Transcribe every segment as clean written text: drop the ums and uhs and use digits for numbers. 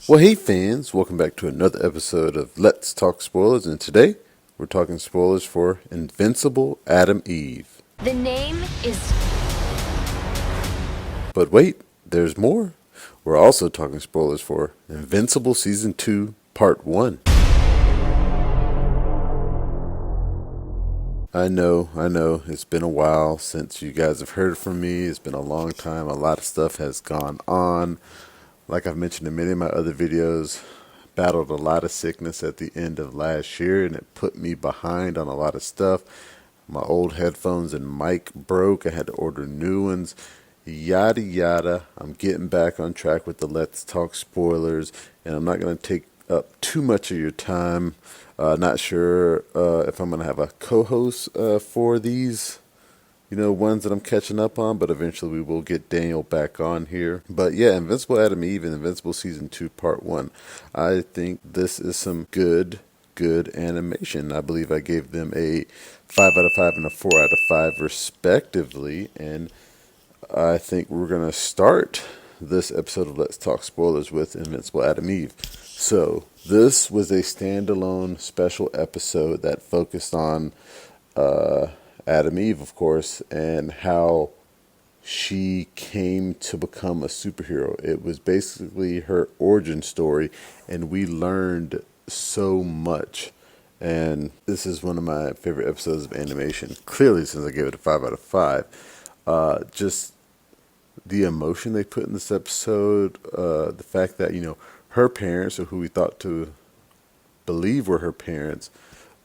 Well, hey fans, welcome back to another episode of Let's Talk Spoilers, and today we're talking spoilers for Invincible Adam Eve. The name is... But wait, there's more. We're also talking spoilers for Invincible Season 2, Part 1. I know, it's been a while since you guys have heard from me. It's been a long time. A lot of stuff has gone on. Like I've mentioned in many of my other videos, battled a lot of sickness at the end of last year, and it put me behind on a lot of stuff. My old headphones and mic broke. I had to order new ones. Yada yada. I'm getting back on track with the Let's Talk spoilers, and I'm not going to take up too much of your time. Not sure if I'm going to have a co-host for these, ones that I'm catching up on, but eventually we will get Daniel back on here. But yeah, Invincible Adam Eve and Invincible Season 2 Part 1. I think this is some good animation. I believe I gave them a 5 out of 5 and a 4 out of 5 respectively, and I think we're going to start this episode of Let's Talk Spoilers with Invincible Adam Eve. So, this was a standalone special episode that focused on Adam Eve, of course, and how she came to become a superhero. It was basically her origin story, and we learned so much. And this is one of my favorite episodes of animation. Clearly, since I gave it a 5 out of 5. Just the emotion they put in this episode, the fact that, her parents, or who we thought to believe were her parents,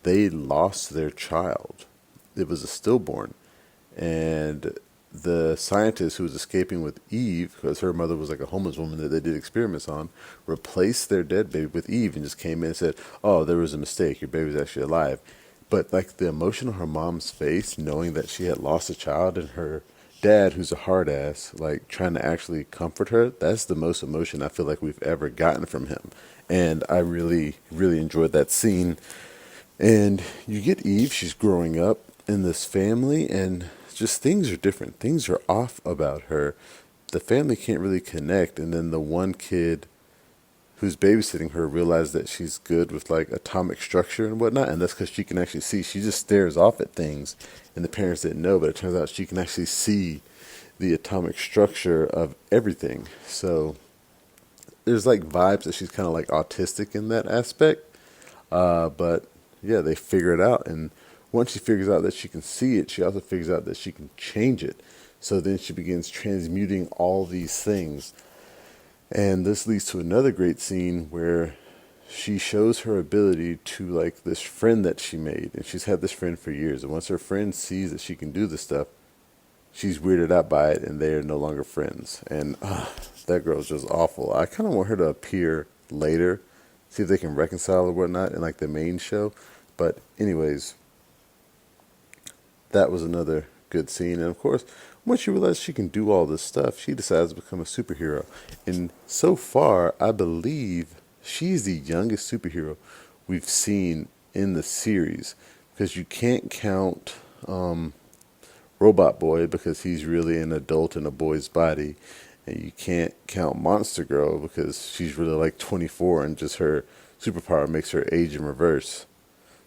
they lost their child. It was a stillborn, and the scientist who was escaping with Eve, because her mother was like a homeless woman that they did experiments on, replaced their dead baby with Eve and just came in and said, "Oh, there was a mistake. Your baby's actually alive." But like the emotion on her mom's face, knowing that she had lost a child, and her dad, who's a hard ass, like trying to actually comfort her, that's the most emotion I feel like we've ever gotten from him. And I really enjoyed that scene. And you get Eve, she's growing up in this family, and just things are different. Things are off about her. The family can't really connect, and then the one kid who's babysitting her realized that she's good with like atomic structure and whatnot, and that's because she can actually see. She just stares off at things, and the parents didn't know, but it turns out she can actually see the atomic structure of everything. So there's like vibes that she's kind of like autistic in that aspect, but yeah, they figure it out, and once she figures out that she can see it, she also figures out that she can change it. So then she begins transmuting all these things. And this leads to another great scene where she shows her ability to like this friend that she made. And she's had this friend for years. And once her friend sees that she can do this stuff, she's weirded out by it, and they are no longer friends. And that girl's just awful. I kind of want her to appear later, see if they can reconcile or whatnot in like the main show. But anyways, that was another good scene. And of course, once she realizes she can do all this stuff, she decides to become a superhero. And so far, I believe she's the youngest superhero we've seen in the series, because you can't count Robot Boy, because he's really an adult in a boy's body, and you can't count Monster Girl because she's really like 24, and just her superpower makes her age in reverse.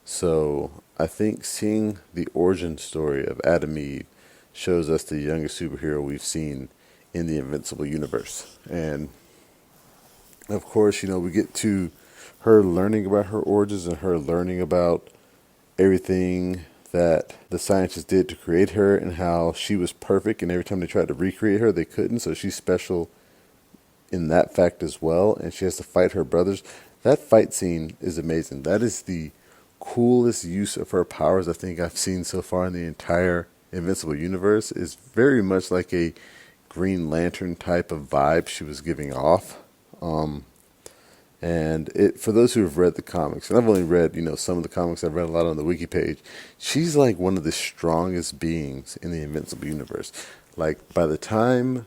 So I think seeing the origin story of Adam Eve shows us the youngest superhero we've seen in the Invincible universe. And of course, we get to her learning about her origins, and her learning about everything that the scientists did to create her, and how she was perfect, and every time they tried to recreate her, they couldn't. So she's special in that fact as well, and she has to fight her brothers. That fight scene is amazing. That is the coolest use of her powers I think I've seen so far in the entire Invincible universe. Is very much like a Green Lantern type of vibe she was giving off. And for those who have read the comics, and I've only read, some of the comics, I've read a lot on the wiki page, she's like one of the strongest beings in the Invincible universe. Like by the time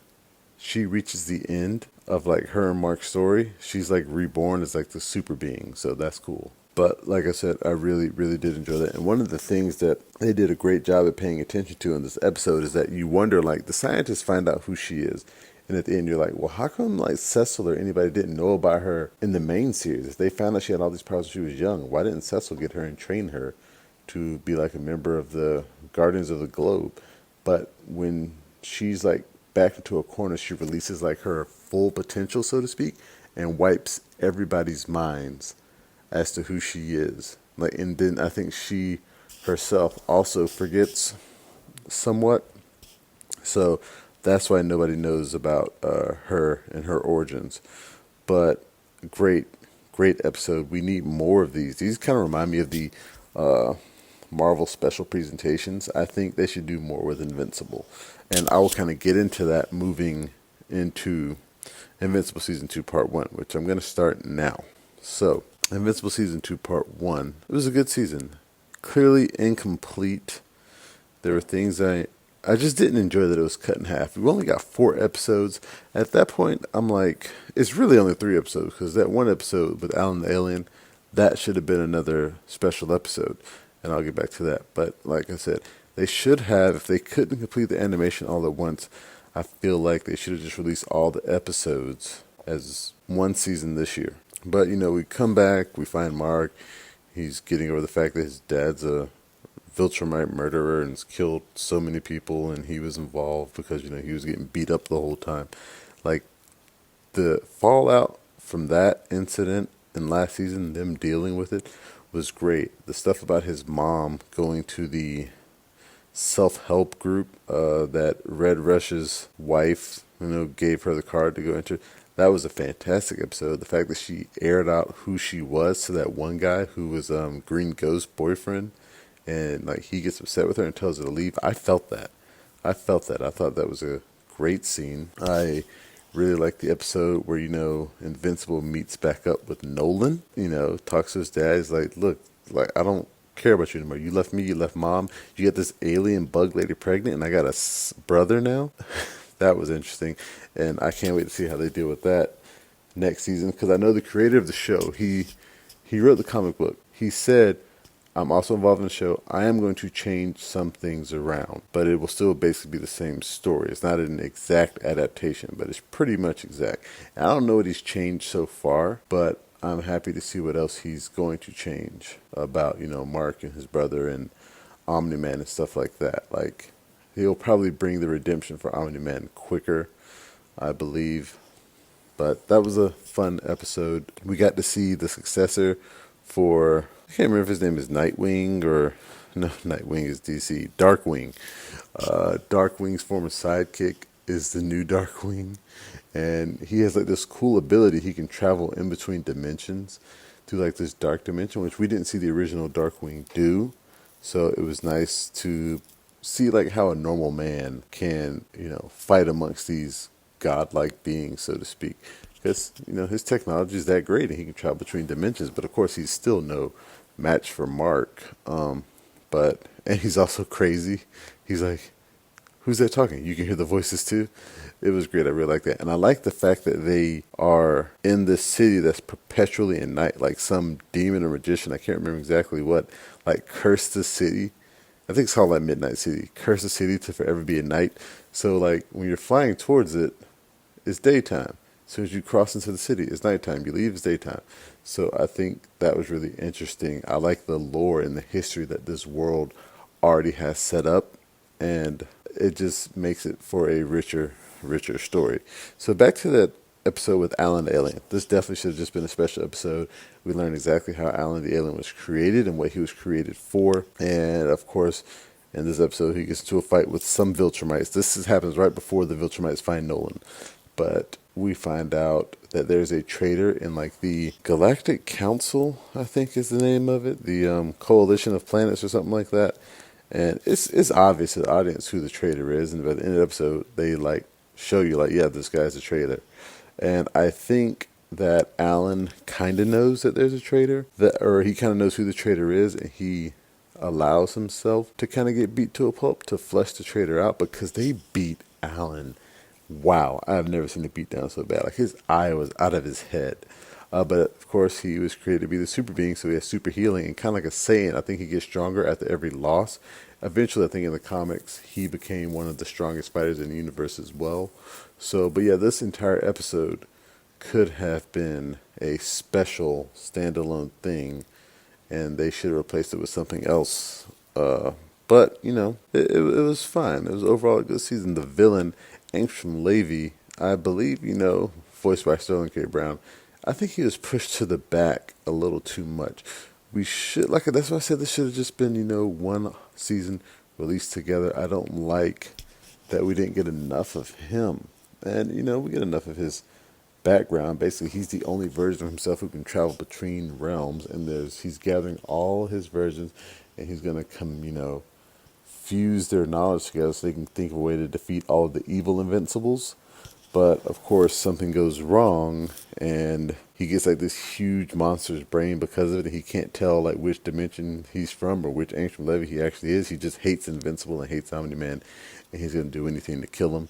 she reaches the end of like her and Mark's story, she's like reborn as like the super being. So that's cool. But like I said, I really did enjoy that. And one of the things that they did a great job at paying attention to in this episode is that you wonder, like, the scientists find out who she is. And at the end, you're like, well, how come like Cecil or anybody didn't know about her in the main series? If they found out she had all these powers when she was young, why didn't Cecil get her and train her to be like a member of the Guardians of the Globe? But when she's like back into a corner, she releases like her full potential, so to speak, and wipes everybody's minds as to who she is. Like, and then I think she herself also forgets somewhat. So that's why nobody knows about her and her origins. But great, great episode. We need more of these. These kind of remind me of the Marvel special presentations. I think they should do more with Invincible. And I will kind of get into that moving into Invincible Season 2 Part 1, which I'm going to start now. So, Invincible Season 2 Part 1. It was a good season. Clearly incomplete. There were things I just didn't enjoy that it was cut in half. We only got 4 episodes. At that point, I'm like, it's really only 3 episodes, because that one episode with Alan the Alien, that should have been another special episode. And I'll get back to that. But like I said, they should have, if they couldn't complete the animation all at once, I feel like they should have just released all the episodes as one season this year. But, we come back, we find Mark. He's getting over the fact that his dad's a Viltrumite murderer and has killed so many people, and he was involved because, he was getting beat up the whole time. Like, the fallout from that incident in last season, them dealing with it, was great. The stuff about his mom going to the self-help group that Red Rush's wife, gave her the card to go into, that was a fantastic episode. The fact that she aired out who she was to that one guy who was Green Ghost's boyfriend, and like he gets upset with her and tells her to leave. I felt that. I thought that was a great scene. I really liked the episode where, Invincible meets back up with Nolan. Talks to his dad. He's like, look, like, I don't care about you anymore. You left me, you left mom. You got this alien bug lady pregnant, and I got a brother now. That was interesting, and I can't wait to see how they deal with that next season, because I know the creator of the show, he wrote the comic book. He said, I'm also involved in the show. I am going to change some things around, but it will still basically be the same story. It's not an exact adaptation, but it's pretty much exact. And I don't know what he's changed so far, but I'm happy to see what else he's going to change about, Mark and his brother and Omni-Man and stuff like that. Like, he'll probably bring the redemption for Omni-Man quicker, I believe. But that was a fun episode. We got to see the successor for, I can't remember if his name is Nightwing or, no, Nightwing is DC, Darkwing. Darkwing's former sidekick is the new Darkwing. And he has like this cool ability. He can travel in between dimensions through like this dark dimension, which we didn't see the original Darkwing do. So it was nice to see like how a normal man can, fight amongst these godlike beings, so to speak. Because, his technology is that great and he can travel between dimensions. But of course, he's still no match for Mark. And he's also crazy. He's like, who's that talking? You can hear the voices too. It was great. I really like that. And I like the fact that they are in this city that's perpetually in night. Like some demon or magician, I can't remember exactly what, like cursed the city. I think it's called like Midnight City. Curse the city to forever be at night. So like when you're flying towards it, it's daytime. As soon as you cross into the city, it's nighttime. You leave, it's daytime. So I think that was really interesting. I like the lore and the history that this world already has set up. And it just makes it for a richer story. So back to that episode with Alan the Alien. This definitely should have just been a special episode. We learned exactly how Alan the Alien was created and what he was created for. And of course, in this episode, he gets into a fight with some Viltrumites. Happens right before the Viltrumites find Nolan. But we find out that there's a traitor in like the Galactic Council, I think is the name of it. The Coalition of Planets or something like that. And it's obvious to the audience who the traitor is. And by the end of the episode, they like show you like, yeah, this guy's a traitor. And I think that Alan kind of knows that there's a traitor, or he kind of knows who the traitor is, and he allows himself to kind of get beat to a pulp to flesh the traitor out, because they beat Alan. Wow, I've never seen it beat down so bad. Like his eye was out of his head. But of course, he was created to be the super being, so he has super healing and kind of like a Saiyan. I think he gets stronger after every loss, eventually, I think in the comics, he became one of the strongest fighters in the universe as well. So, but yeah, this entire episode could have been a special standalone thing, and they should have replaced it with something else. But it was fine. It was overall a good season. The villain, Angstrom Levy, I believe, voiced by Sterling K. Brown, I think he was pushed to the back a little too much. We should, like, that's why I said this should have just been, one season released together. I don't like that we didn't get enough of him. And, we get enough of his background. Basically, he's the only version of himself who can travel between realms, and he's gathering all his versions, and he's gonna come, fuse their knowledge together so they can think of a way to defeat all of the evil Invincibles. But of course, something goes wrong, and he gets like this huge monster's brain because of it. And he can't tell like which dimension he's from or which Angstrom Levy he actually is. He just hates Invincible and hates Omni-Man, and he's gonna do anything to kill him.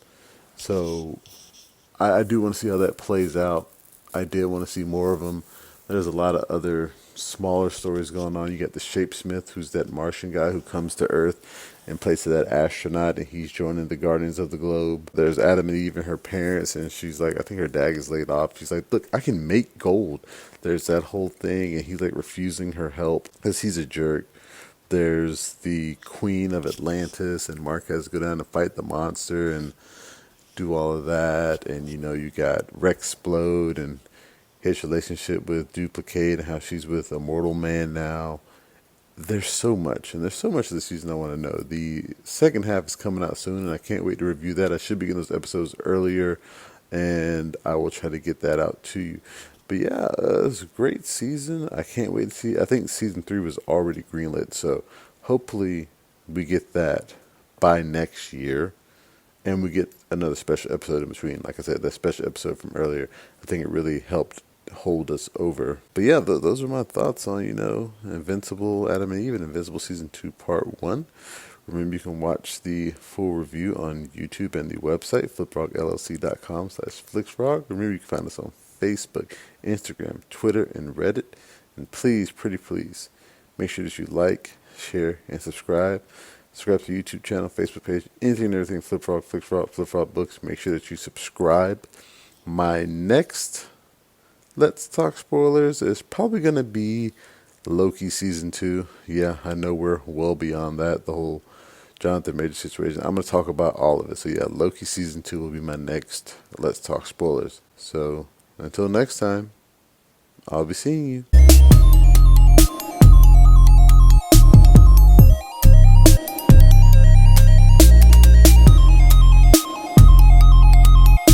So I do want to see how that plays out. I did want to see more of them. There's a lot of other smaller stories going on. You got the Shapesmith, who's that Martian guy who comes to Earth in place of that astronaut, and he's joining the Guardians of the Globe. There's Adam and Eve and her parents, and she's like, I think her dad is laid off. She's like, look, I can make gold. There's that whole thing, and he's like refusing her help because he's a jerk. There's the Queen of Atlantis, and Mark has to go down to fight the monster and do all of that. And you got Rexplode and his relationship with Duplicate and how she's with Immortal Man now. There's so much, and there's so much of the season I want to know. The second half is coming out soon, and I can't wait to review that. I should be getting those episodes earlier, and I will try to get that out to you. But yeah, it was a great season. I can't wait to see. I think season 3 was already greenlit, so hopefully we get that by next year. And we get another special episode in between. Like I said, that special episode from earlier, I think it really helped hold us over. But yeah, those are my thoughts on, Invincible, Adam and Eve, and Invincible Season 2 Part 1. Remember, you can watch the full review on YouTube and the website, fliprogllc.com/flixrog. Remember, you can find us on Facebook, Instagram, Twitter, and Reddit. And please, pretty please, make sure that you like, share, and subscribe. Subscribe to the YouTube channel, Facebook page, anything and everything, Flipfrog, Flipfrog Books. Make sure that you subscribe. My next Let's Talk Spoilers is probably going to be Loki Season 2. Yeah, I know we're well beyond that, the whole Jonathan Major situation. I'm going to talk about all of it. So yeah, Loki Season 2 will be my next Let's Talk Spoilers. So until next time, I'll be seeing you.